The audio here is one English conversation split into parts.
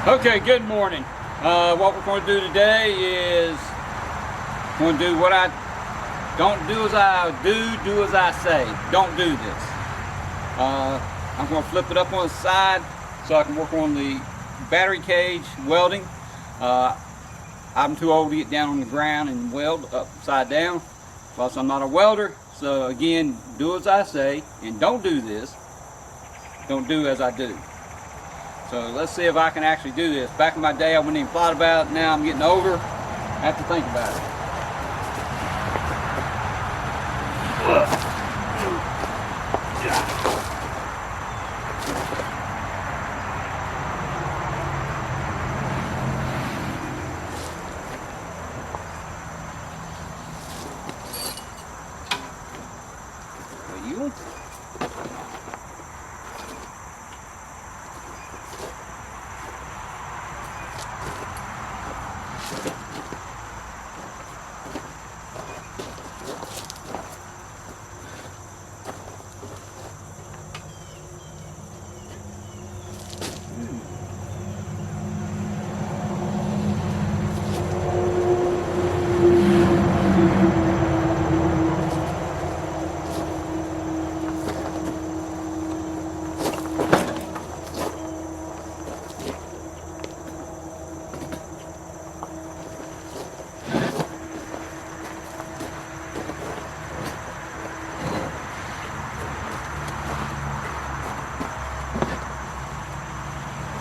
Okay, good morning. What we're going to do today is going to do what I don't do as I do as I say. Don't do this. I'm going to flip it up on the side so I can work on the battery cage welding. I'm too old to get down on the ground and weld upside down. Plus I'm not a welder. So again, do as I say and don't do this. Don't do as I do. So let's see if I can actually do this. Back in my day, I wouldn't even thought about it. Now I'm getting older. I have to think about it.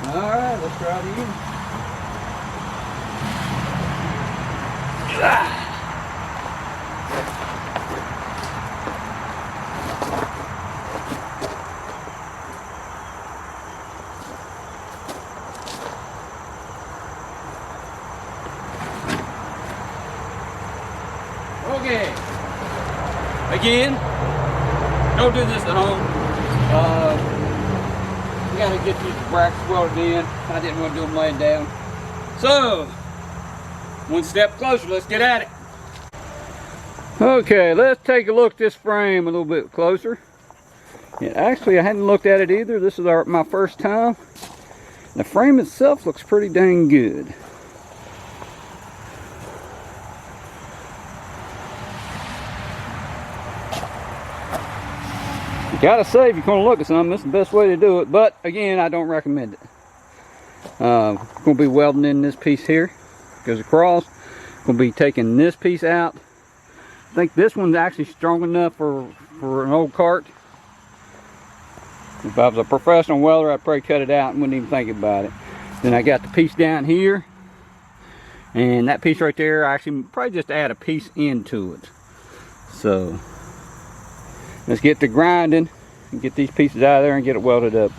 Alright, let's try it again. Okay. Again, don't do this at home. You gotta get these brackets welded in. I didn't want to do them laying down. So, one step closer, let's get at it. Okay, let's take a look at this frame a little bit closer. And actually, I hadn't looked at it either. This is my first time. The frame itself looks pretty dang good. Gotta say, if you're gonna look at something, this is the best way to do it. But again, I don't recommend it. Gonna be welding in this piece here, goes across. Gonna be taking this piece out. I think this one's actually strong enough for an old cart. If I was a professional welder, I'd probably cut it out and wouldn't even think about it. Then I got the piece down here, and that piece right there, I actually probably just add a piece into it. So let's get to grinding and get these pieces out of there and get it welded up.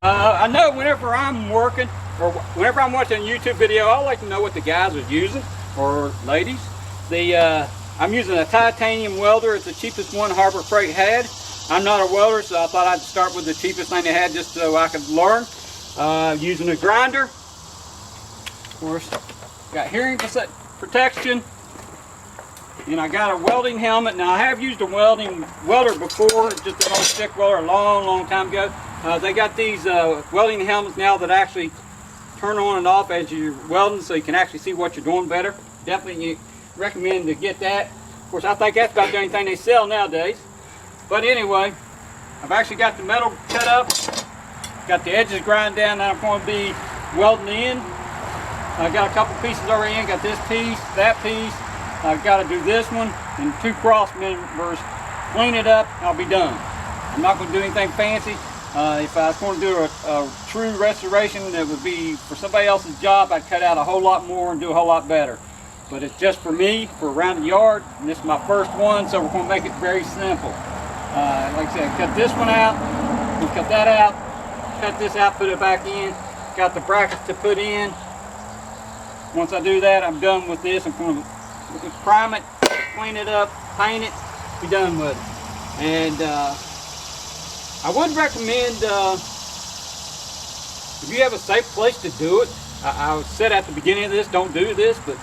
I know whenever I'm working or whenever I'm watching a YouTube video, I like to know what the guys are using, or ladies. I'm using a titanium welder. It's the cheapest one Harbor Freight had. I'm not a welder, so I thought I'd start with the cheapest thing they had just so I could learn. Using a grinder. Of course, got hearing protection. And I got a welding helmet. Now I have used a welder before, just an old stick welder a long time ago. They got these welding helmets now that actually turn on and off as you're welding, so you can actually see what you're doing better. Definitely recommend to get that. Of course, I think that's about the only thing they sell nowadays. But anyway, I've actually got the metal cut up, got the edges grind down. Now I'm going to be welding in. I got a couple pieces already in. Got this piece, that piece. I've got to do this one and two cross members, clean it up, I'll be done. I'm not going to do anything fancy. If I was going to do a true restoration that would be for somebody else's job, I'd cut out a whole lot more and do a whole lot better. But it's just for me, for around the yard, and this is my first one, so we're going to make it very simple. Like I said, cut this one out, we'll cut that out, cut this out, put it back in, got the brackets to put in. Once I do that, I'm done with this. I'm going to prime it, clean it up, paint it, be done with it. And I would recommend, if you have a safe place to do it, I said at the beginning of this, don't do this, but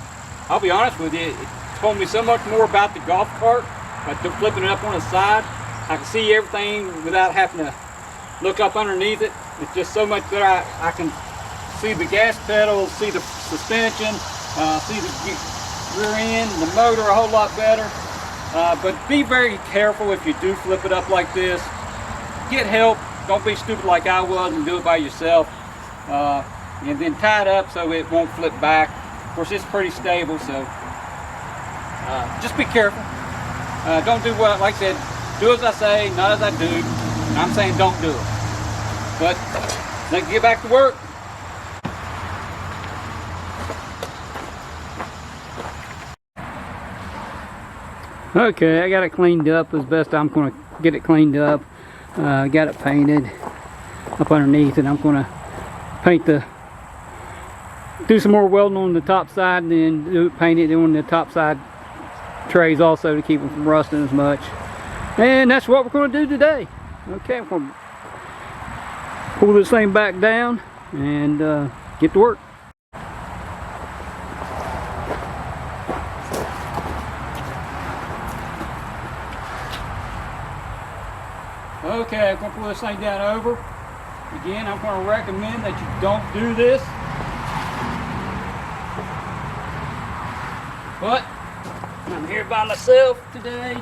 I'll be honest with you, it told me so much more about the golf cart by flipping it up on the side. I can see everything without having to look up underneath it. It's just so much better. I can see the gas pedals, see the suspension, see the rear end, the motor a whole lot better. But be very careful if you do flip it up like this. Get help. Don't be stupid like I was and do it by yourself. And then tie it up so it won't flip back. Of course, it's pretty stable, so just be careful. Don't do what, like I said, do as I say, not as I do. And I'm saying don't do it. But let's get back to work. Okay, I got it cleaned up as best I'm going to get it cleaned up. Got it painted up underneath, and I'm going to do some more welding on the top side, and then paint it on the top side trays also to keep them from rusting as much. And that's what we're going to do today. Okay, I'm going to pull this thing back down and get to work. Okay, I'm going to pull this thing down over. Again, I'm going to recommend that you don't do this. But I'm here by myself today.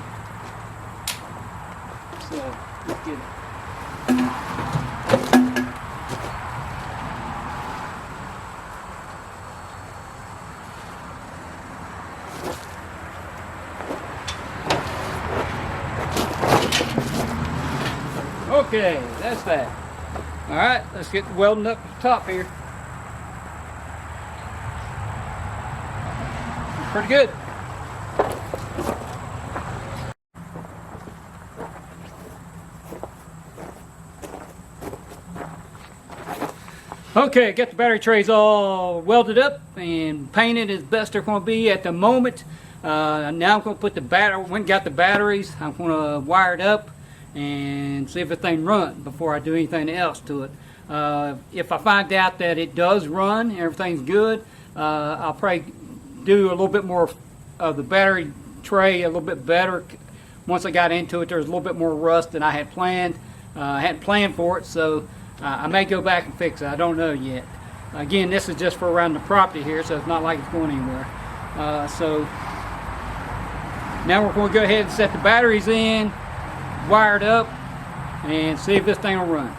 So, let's get it. Okay, that's that. Alright, let's get the welding up to the top here. Pretty good. Okay, got the battery trays all welded up and painted as best they're going to be at the moment. Now I'm going to put the battery, when got the batteries, I'm going to wire it up and see if everything runs before I do anything else to it. If I find out that it does run, everything's good, I'll probably do a little bit more of the battery tray a little bit better. Once I got into it, there was a little bit more rust than I had planned. I hadn't planned for it, so I may go back and fix it. I don't know yet. Again, this is just for around the property here, so it's not like it's going anywhere. So now we're going to go ahead and set the batteries in, wire it up, and see if this thing will run.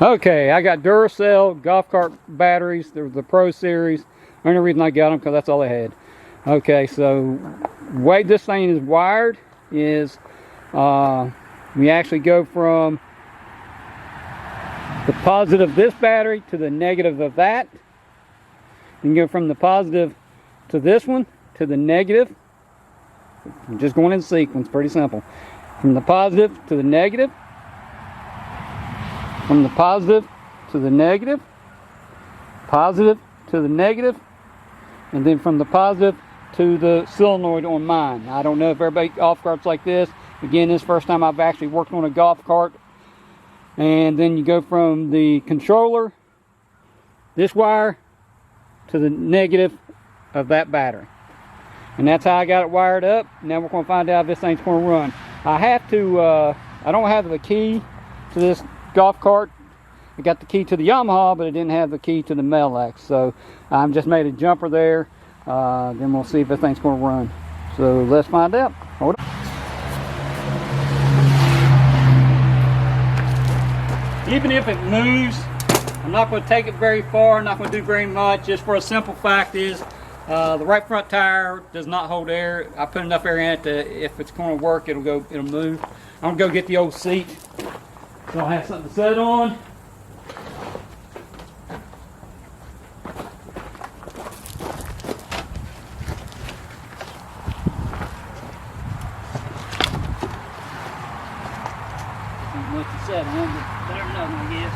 Okay, I got Duracell golf cart batteries. They're the Pro Series. The only reason I got them because that's all I had. Okay, so the way this thing is wired is we actually go from the positive of this battery to the negative of that. You can go from the positive to this one to the negative. I'm just going in sequence, pretty simple. From the positive to the negative. From the positive to the negative. Positive to the negative. And then from the positive to the solenoid on mine. I don't know if everybody golf carts like this. Again, this is the first time I've actually worked on a golf cart. And then you go from the controller, this wire, to the negative of that battery. And that's how I got it wired up. Now we're going to find out if this thing's going to run. I have to, I don't have the key to this golf cart. I got the key to the Yamaha, but I didn't have the key to the Melex. So I just made a jumper there. Then we'll see if this thing's going to run. So let's find out. Hold on. Even if it moves, I'm not going to take it very far. I'm not going to do very much. Just for a simple fact is, the right front tire does not hold air. I put enough air in it that if it's going to work, it'll move. I'm going to go get the old seat so I'll have something to set on. What to set on, but better than nothing, I guess.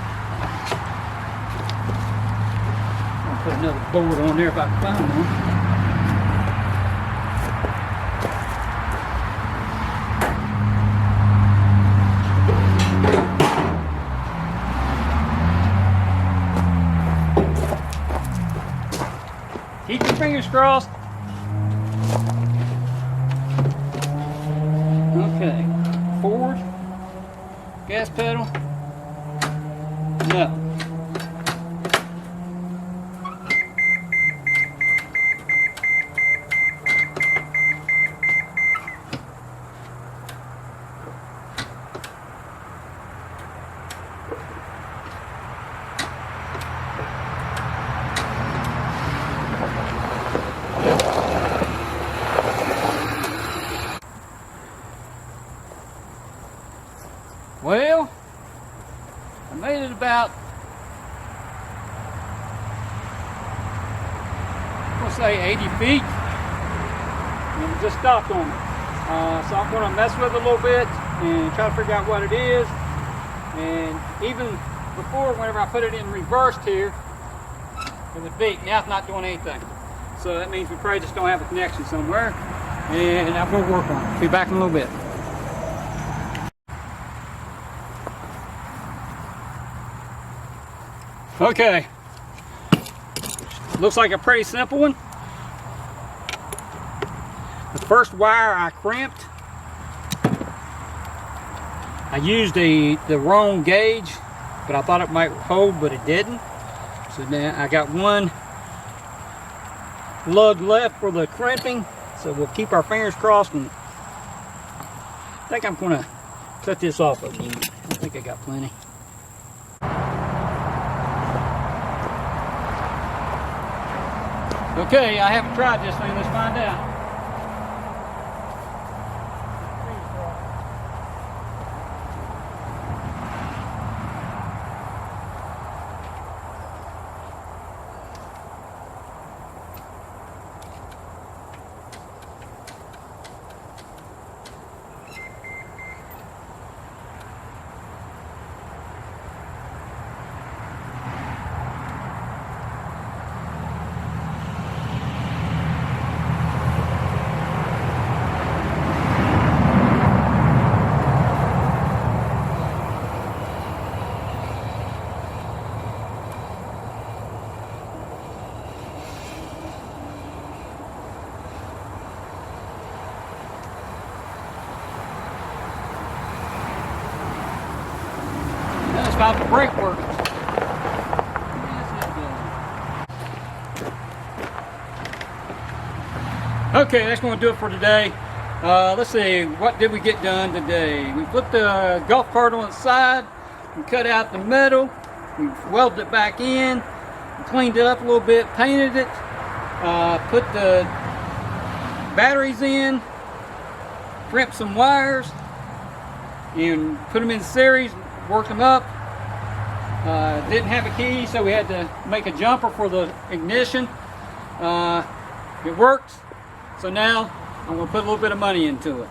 I'll put another board on there if I can find one. Keep your fingers crossed. Okay, forward. Gas pedal? No. Well, I made it about, let's say 80 feet, and it just stopped on me. So I'm going to mess with it a little bit and try to figure out what it is. And even before, whenever I put it in reversed here, it would beep. Now it's not doing anything. So that means we probably just don't have a connection somewhere. And I'm going to work on it. Be back in a little bit. Okay, looks like a pretty simple one. The first wire I crimped. I used the wrong gauge, but I thought it might hold, but it didn't. So now I got one lug left for the crimping, so we'll keep our fingers crossed. And I think I'm going to cut this off again. I think I got plenty. Okay, I haven't tried this thing. Let's find out. About the brake working. Okay, that's going to do it for today. Let's see, what did we get done today? We flipped the golf cart on its side, we cut out the metal, we welded it back in, cleaned it up a little bit, painted it, put the batteries in, crimped some wires, and put them in series, worked them up. Didn't have a key, so we had to make a jumper for the ignition. It works, so now I'm going to put a little bit of money into it.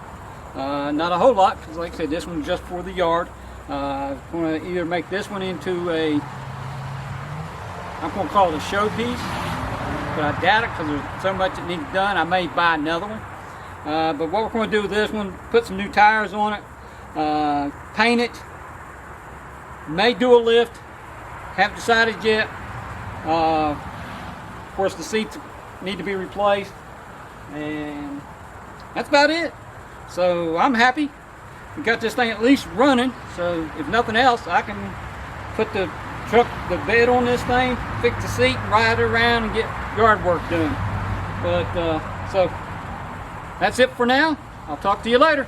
Not a whole lot, because like I said, this one's just for the yard. I'm going to either make this one into I'm going to call it a showpiece, but I doubt it because there's so much that needs done. I may buy another one. But what we're going to do with this one, put some new tires on it, paint it, may do a lift, haven't decided yet. Of course the seats need to be replaced, and that's about it. So I'm happy. We got this thing at least running, so if nothing else I can put the bed on this thing, fix the seat, and ride it around and get yard work done. But so that's it for now. I'll talk to you later.